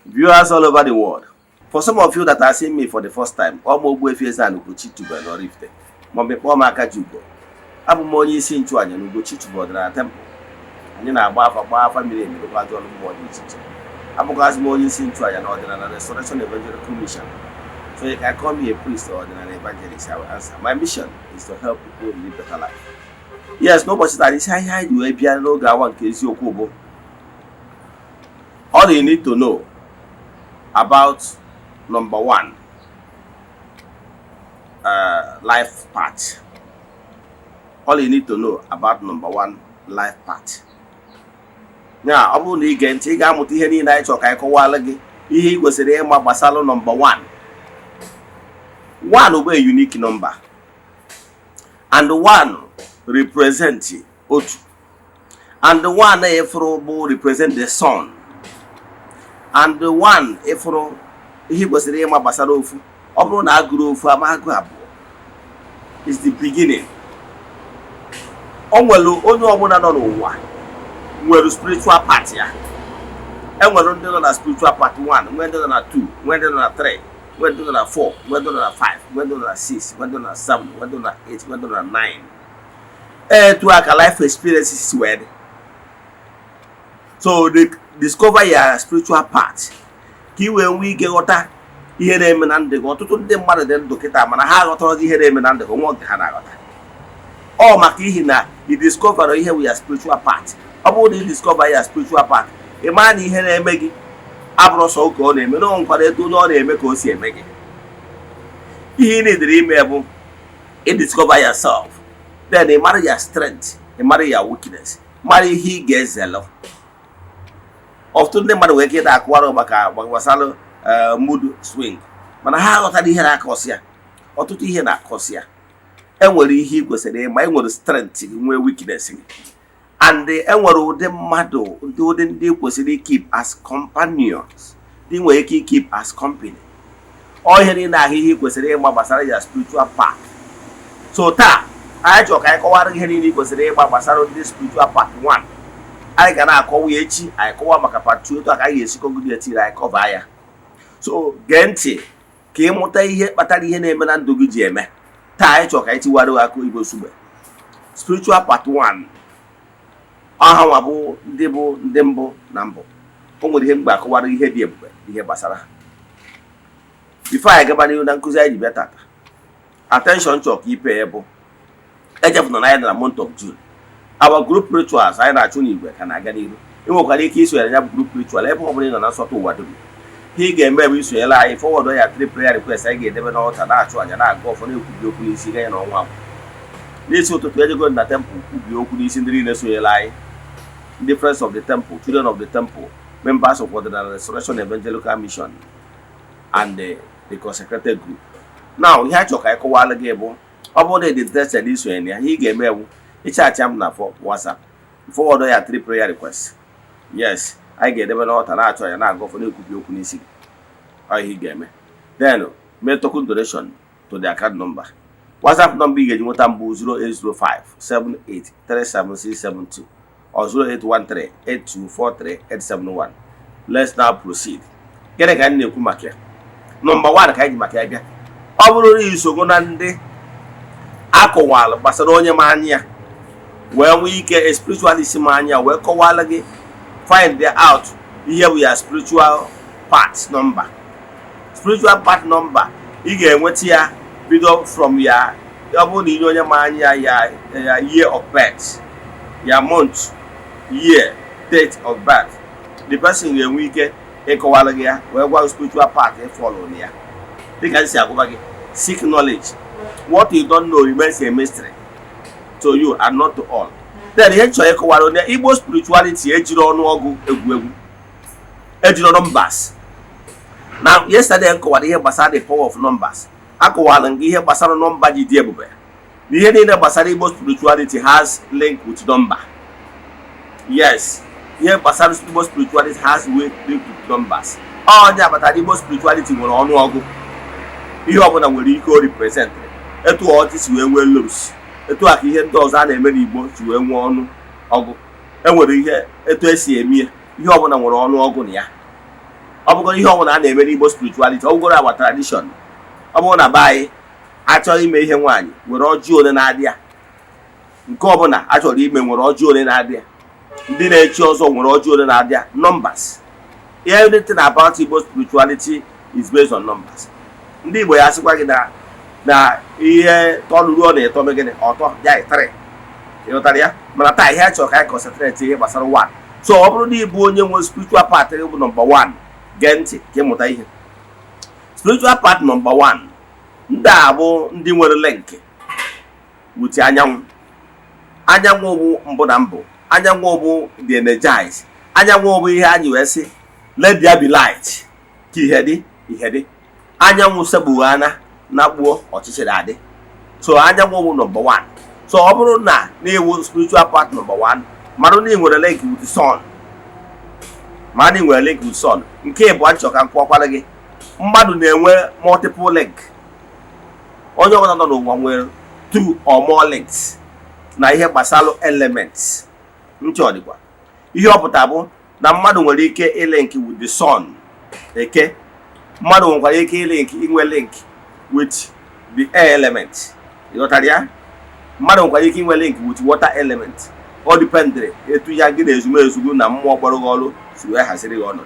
Viewers all over the world, for some of you that are seeing me for the first time, Eze-Ana Ugochitube Rift, Maka Jugo, Abu Monyi Sinchuan and Ugochitube Temple, and you know about family and the Bajon Body teacher. Abugas Monyi Sinchuan and Ordinary Restoration Evangelical Mission. So you can call me a priest or an evangelist, I will answer. My mission is to help people live better life. Yes, nobody that is high you a piano gawan case you kubo. All you need to know about number one, life path. All you need to know about number one, life path. Now, I'm only again take out Mutihani night or Kaikowalagi. He was a name of Basalo number one. One will be a unique number. And the one represents Otu. And the one Efro represents the sun. And the one Efro he was the name of Basarofu. Obron Agro Famaguabo is the beginning. Onwelu only Obona no one. Where the spiritual part here. And we're on a spiritual part 1, we're on a 2, we're on a 3. We're doing a 4, we're doing a 5, we're doing a 6, we're doing a 7, we're doing a 8, we're doing a 9. To have a life experience is where. So they discover your spiritual part. When we get water, here them and they go to them mother then to get a man. How got here them and the one Canada. Oh, Makihina, he discovered here we are spiritual part. About they discover your spiritual part. A man here making. Abroso ko na-eme no nkwadeto no na-eme ka o si eme gị. Ihe ị na-edere ime bụ discover yourself. Then you marry your strength, you marry your weakness, marry he gets zelo. Often the mmadụ wee ke da akwara maka gbasara mood swing. Mana ha ghọtara ihe na-akọsi ya. Ọtụtụ ihe na-akọsi ya. Enwere ihe ị kwesịrị ịma, enwere strength, nwee weakness gị. And the enwere the mmadụ ndị kwesịrị keep as companions, ndị nwere keep as company. Ọ ihe niile ahụ ihe kwesịrị ịma gbasara ya spiritual path. So taa anyị chọrọ ka anyị kọwara ihe niile kwesịrị ịma gbasara ndị spiritual path 1. Anyị ga na-akọwa echi, anyị kọwa maka part 2 etu aka anyị esi kọgide etiri anyị kọva ya. So gee ntị ka ịmụta ihe kpatara ihe na-eme na ndụ gị ji eme. Taa anyị chọrọ ka anyị tiwara aka Igbo sugbe. Spiritual part 1. Aha nwa bụ ndị mbụ na mbụ. O nwere ihe mgbe akọwara ihe dị ebube ihe gbasara. Before anyị gaba n'ihu na nkụzi anyị ji bịa tata. Attention chọrọ ka ipe ya bụ ejepụna na anyị na month of June. Our group rituals anyị na-achụ n'igwe ka na-aga n'ihu. Ị nwekwara ike isonyere ya bụ group ritual ebe ọ bụla ị nọ na nsọtụ ụwa dum. Ihe ị ga-eme bụ isonyere anyị forward ya 3 prayer request anyị ga-edebe n'ọta na-achụ aja na-agụ ọfọ na-ekwubi okwu n'isi ga ya n'ọnwa abụ. N'isi ụtụtụ ejego na temple kwubi okwu n'isi ndị niile sonyere anyị. The friends of the temple, children of the temple, members of the Restoration Evangelical Mission, and the consecrated group. Now, here to Kaikowala Gable, about the interested this way, he gave me each attempt for WhatsApp. Forward there are 3 prayer requests. Yes, I get them out and I try and I go for the Kubi. He gave me. Then, make token donation to the account number. WhatsApp number is 0805 78 37672. Or 0813-8243-871. Let's now proceed. Get a kind of Kumakia. Number 1, kind of Makia. Overall, so go on the Akowal, Barcelona Mania. When we get a spirituality mania, where Kowalagi find there out. Here we are spiritual part number. Spiritual part number. You get what here video from your mania, your year of birth, your month. Year, date of birth. The person in we get a Kowalagia, where one spiritual part follow near. They can say, seek knowledge. What you don't know remains a mystery to you and not to all. Then the actual Kowalonia, Igbo spirituality, Ejiro numbers. Now, yesterday, Kowalagia Basar the power of numbers. Akowalangi here Basar number the Diabube. The heading of Basar Igbo spirituality has link with number. Yes, here Basar spirituality has weight linked with numbers. Oh, yeah, but Igbo spirituality will on Ogu. You have one will equal represent. Et to all this way well loose. Et to Aki does and many boats to one Ogu. And what you hear, et to see me, you have one on Ogunia. Ọ ọbụgoro ihe ọbụla a na-eme n'Igbo spirituality, ọbụgoro our tradition. Ọ bụrụ na be anyị achọghị ime ihe nwaanyị nwere ọjị ole na-adị ya, nke ọbụla achọrọ ime nwere ọjị ole na-adị ya, ndị na-echi ọzọ nwere ọjị ole na-adị ya, numbers. Everything about Igbo spirituality is based on numbers. Ndị Igbo ya asịkwa gị na ihe tọlụrụ ọ na-eto megịnị ọtọ ya 3, ịghọtara ya. Mana taa ihe a chọrọ ka anyị concentrate ihe gbasara 1. So ọ bụrụ na ịbụ onye nwe spiritual part bụ number 1, gee ntị ka ịmụta ihe. Spiritual part number 1, ndị a bụ ndị nwere link with anyanwụ. Anyanwụ bụ mbụ na mbụ, anyanwụ bụ the energize, anyanwụ bụ ihe anyị wee sị let there be light ka ihe dị. Anyanwụ Eze-Ana na gbuo ọchịchịrị adị. So anyanwụ bụ number 1. So ọ bụrụ na na-ewu spiritual part number 1, mmadụ na ị nwere link with the sun, ma na ị nwere link with sun. Nke bụ achọ ka nkọwakwara gị, mmadụ na-enwe multiple link. Onye ọbụla nọ n'ụwa nwere 2 or more links na ihe gbasara elements. Nchọ dịkwa ihe ọ pụtara bụ na mmadụ nwere ike ilink with the sun. Eke mmadụ nwekwara ike inwe link with the air element. Ịghọtara ya? Mmadụ nwekwara ike inwe link with water element. Ọ dipendere etu ya gị na-ezumezu na mmụọ gbara gị ọrụ si wee haziri gị ọnọdụ.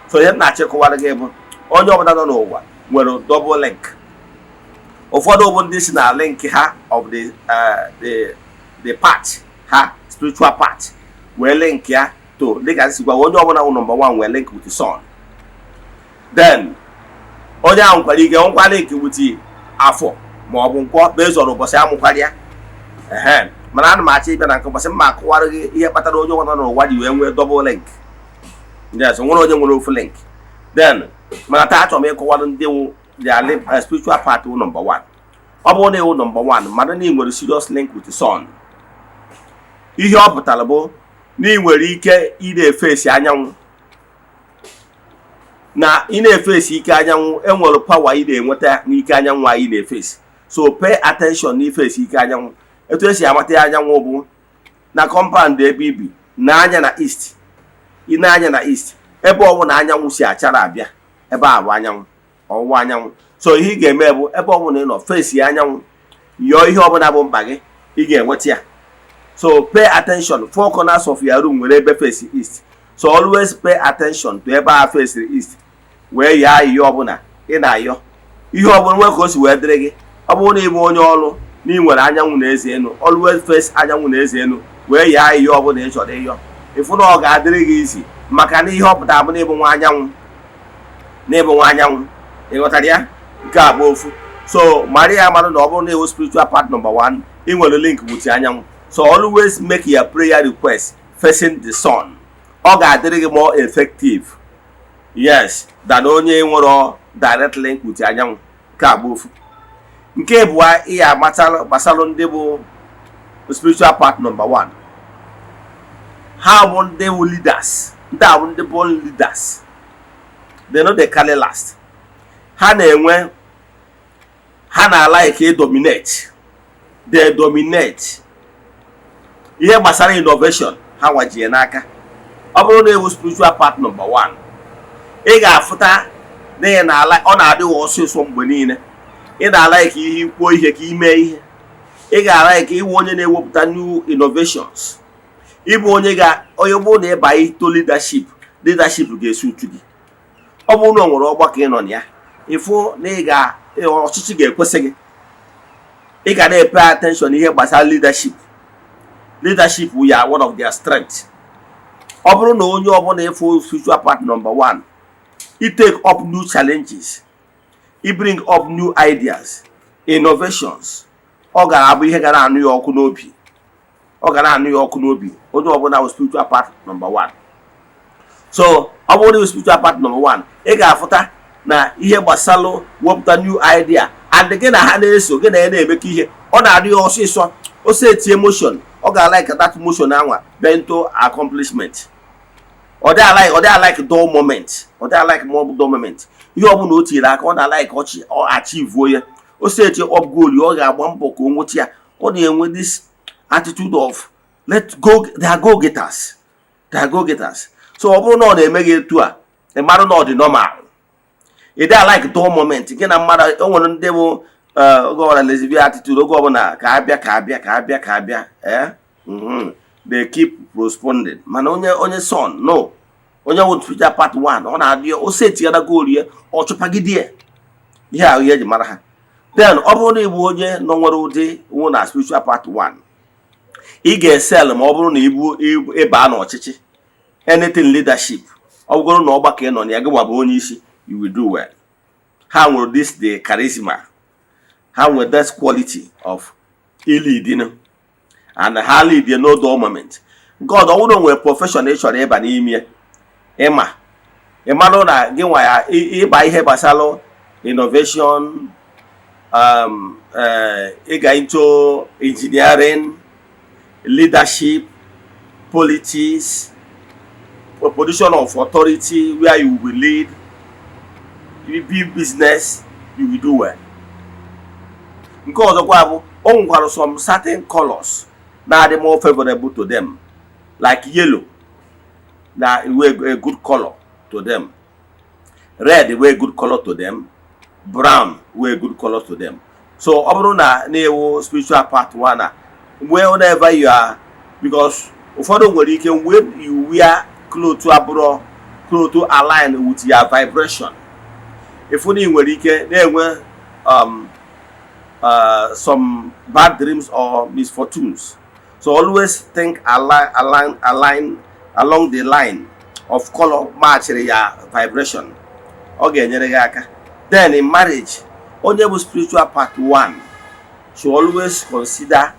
So ihe na-achịkọwara gị bụ onye ọbụla nọ n'ụwa nwere double link. Ụfọdụ bụ ndị si na link ha of the part ha spiritual part wee link ya to dịka si gwa onye ọbụla bụ number 1 wee link with the sun. Then onye ahụ nkwara ike nkwa link with afọ ma ọ bụ nkwọ based on ụbọchị amụkwara ya. Mana ana m achọ ịbịa na nke ụbọchị mma akụwara gị ihe kpatara onye ọbụla n'ụwa ji wee nwee double link. Yes, nwere onye nwere ofu link. Then mana taa achọrọ m ịkọwara ndị wụ their spiritual part wụ number 1. Ọ bụrụ na ịwụ number 1, mmadụ na ị nwere serious link with the sun. Ihe ọ pụtara bụ na ị nwere ike ị na-efesi anyanwụ. Na ị na-efesi ike anyanwụ, enwere power ị na-enweta n'ike anyanwụ anyị na-efesi. So pay attention n'ifesi ike anyanwụ. Etu esi amata anyanwụ bụ na compound ebe ibi na anya na east. Ị na-anya na east, ebe ọ bụ na anyanwụ si achara abịa, ebe a bụ anyanwụ, ọwụwa anyanwụ. So ihe ị ga-eme bụ ebe ọ bụ na ị nọ fesi anyanwụ, yọọ ihe ọbụla bụ mkpa gị, ị ga-enweta ya. So pay attention. 4 corners of your room nwere ebe face east. So always pay attention to ebe a face east. Wee yaa ihe ọbụla ị na-ayọ. Ihe ọbụla nwe ka o si wee dịrị gị. Ọ bụrụ na ị bụ onye ọrụ na ị nwere anyanwụ na-eze enu, always face anyanwụ na-eze enu wee yaa ihe ọbụla ị chọrọ ịyọ. Ịfụ na ọ ga-adịrị gị isi maka na ihe ọ pụtara bụ na ịbụ nwa anyanwụ. Ịghọtara ya? Nke a bụ ofu. So Maria mmadụ na ọ bụrụ na ịwụ spiritual part number 1, ị nwere link with anyanwụ. So always make your prayer request facing the sun. Ọ ga-adịrị gị more effective, yes, than onye nwere direct link with anyanwụ. Nke a bụ ofu. Nke bụ ihe amatala gbasara ndị bụ spiritual part number 1. Ha bụ ndị bụ leaders. Ndị a bụ ndị born leaders. They know they carry last. Ha na-like dominate. They dominate. Ihe gbasara innovation ha nwajie n'aka. Ọ bụrụ na ewu spiritual part number 1, ị ga-afụta na ọ na-adị ọsịsọ mgbe niile. Ị na-like ihe ikwuo ihe ka ime ihe. Ị ga-like iwu onye na-ewepụta new innovations. Ịbụ onye bụ na ịba ito leadership ga-esi utu gị. Ọ bụrụ na o nwere ọgbakọ ị nọ na ya, ịfụ na ọchịchị ga-ekwesị gị. Ị ga na-epe attention ihe gbasara leadership. Leadership we are one of their strengths. Ọ bụrụ na onye ọbụla ịfụ spiritual part number 1, he take up new challenges, he bring up new ideas, innovations. Ọ ga-abụ ihe gara anụ ya ọkụ n'obi. Onye ọbụla bụ spiritual part number 1. So ọ bụrụ na spiritual part number 1, ị ga-afụta na ihe gbasara wepụta new idea and gị na ha na-eso gị na ya na-emekọ ihe. Ọ na-adị ya ọsịsọ. O set emotion. Ọ ga-like that motion anwa bento accomplishment. Ọ dị like dull moment. Ihe ọbụla o tiri aka ọ na-like ọchị ọ achieve ya. O set up goal ọ ga-agba mbọ ka o nweta ya. Ọ na-enwe this attitude of let's go. They are go getters. So ọ bụrụ na ọ na-eme gị etu a, the matter not the normal. It are like dull moment. Again, a matter on the devil go on a lesbian attitude, go on a cabia, eh? They keep responding. Man, on your son, no. On your Twitter part 1, on our dear, or say the other goal here, or Chopagidea. Yeah, yeah, the matter. Then, Obony Woje, no one day, one as spiritual part 1. He gets sell them over a ban or chichi. Anything leadership. I'm going to know back in on Yagawabonishi, you will do well. How will this the charisma? How will that quality of leading? And how lead the no dormant? God, I wouldn't wear professional Ebanimia. Emma. Emma, I give why I buy Hebasalo innovation, into engineering, leadership, politics, a position of authority where you will lead, you will build business, you will do well. Because of some certain colors that are more favorable to them, like yellow, that were a good color to them. Red were a good color to them. Brown were a good color to them. So, Obruna Neo spiritual part 1, wherever you are, because when you wear clothes to abroad, clothes to align with your vibration. If only when you can, there were some bad dreams or misfortunes. So always think align along the line of color match your vibration. Okay, then in marriage, only spiritual part 1 should always consider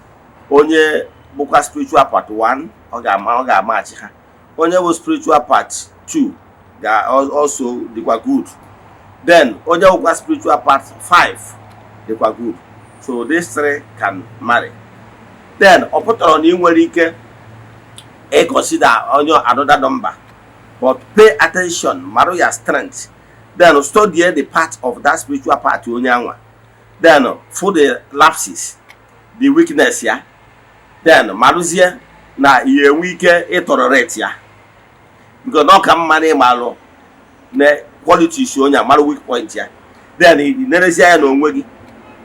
only book spiritual part 1 or match her. Only spiritual part 2 that also they were good. Then only spiritual part 5 they were good. So these 3 can marry. Then on you will consider on your another number, but pay attention, marry your strength. Then study the part of that spiritual part you only. Then for the lapses, the weakness, yeah. Then maruzia na ye weak tolerate ya. Because no come money malo ne quality show nya malo weak point ya. Then he neresia no nwegi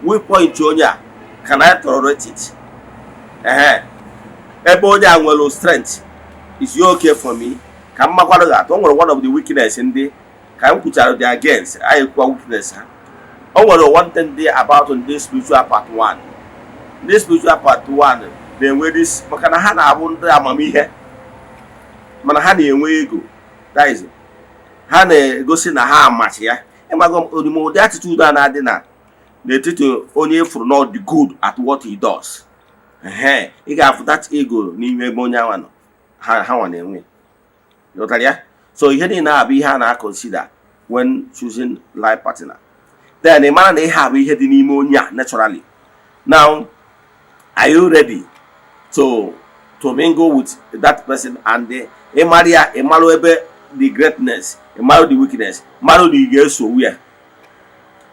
weak point onya can I tolerate it? Ebe onya nwelo strength is you okay for me? Come makwalo that one of the weakness in the can put out the against I equal weakness. One thing there about on this spiritual part 1. This spiritual part 1, then where this Makana Hana won't amami here. Manahani and Wego. That is it. Hane goes in a ham match here. And my God, the more attitude than I did not. They treat you only for not the good at what he does. He got that ego, Nime Bonyawan. How an enemy. So he didn't have be Hana consider when choosing life partner. Then a man they have he had pneumonia naturally. Now, are you ready to mingle with that person and the Maria Emaloebe the greatness, Emalo the weakness, Malo the years so we are.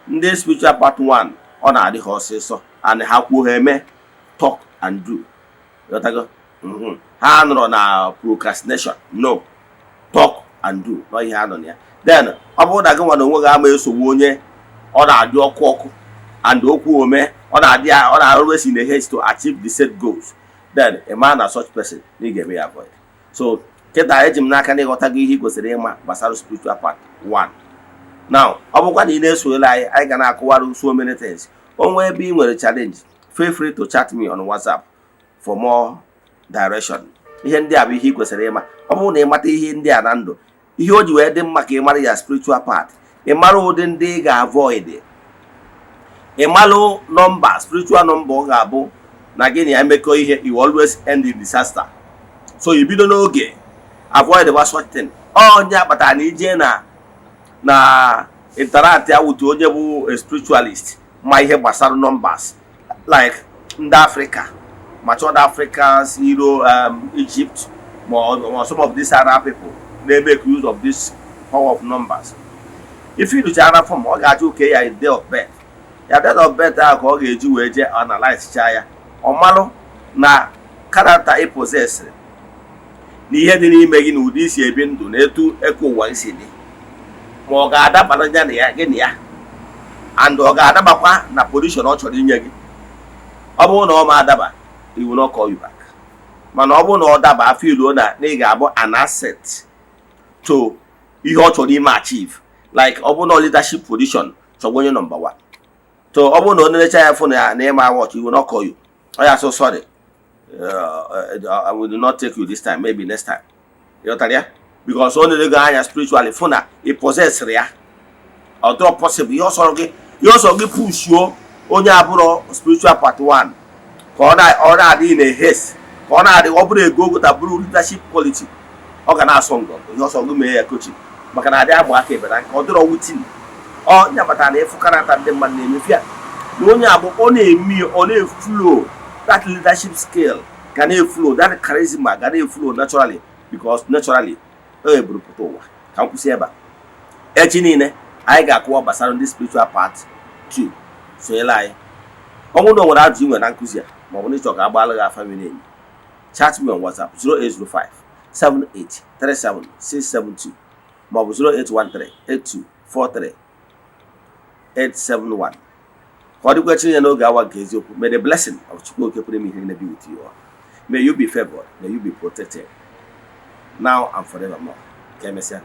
This spiritual part 1 on the horses so and how we talk and do. You go? Hand on our procrastination. No. Talk and do. No hand on here. Then about that one on so one on our door cock and oku ome on always in the haste to achieve the set goals. Then a man as such person need get me avoid. So get a him na can he goes to the basal spiritual part 1. Now, about in this way I can acquire so many things. On where being with a challenge, feel free to chat me on WhatsApp for more direction. Here there he goes to the about a mati in the anando. He owed you a dem marry a spiritual part. A malo den they avoid it. A malo number, spiritual number, gabo, nagini I make you always end in disaster. So you be don't know okay. Avoid the worst thing. Oh, yeah, but I need na interact with a spiritualist. My head basal numbers like in Africa, much other Africans, Egypt, or some of these Arab people, they make use of this power of numbers. If you do China from okay, a day of birth. Your day of birth, I call you analyze Chaya. Or malo na character a possess. Ni head in making with this year been to echo one city. ma ọ ga-adabara ya na ya gị na ya and ọ ga-adabakwa na position ọ chọrọ inye gị. Ọ bụrụ na ọ ma adaba, he will not call you back. Mana ọ bụrụ na ọ daba feel na ị ga-abụ an asset to ihe ọ chọrọ ime achieve, like ọ bụrụ na leadership position chọrọ onye number 1. So ọ bụrụ na ọ na-echa ya phone ya na ịma watch, he will not call you. Oh yeah, so sorry. I will not take you this time, maybe next time. You know ya? Because only the guy spiritually phone he possess ya. Or drop possible. You also get push you only aburo spiritual part 1. Corner in a haste. Corner the open go with a blue leadership quality. Organize song. You also give me a coaching. Makana dia mwake but or draw within. Oh nyamatane fukarata the man name if ya. No nyabo only me only flow. That leadership skill can flow, that charisma can flow naturally, because naturally, can say about I got what based on this spiritual part too. So you lie. I won't know what I'm doing when I'm here. My money talk about our family name. Chat me on WhatsApp 0805 78 37 672. My 0813 82 43 871. For the question you know, may the blessing of Chukwu be with you all. May you be favored, may you be protected, now and forevermore. Okay, Messiah.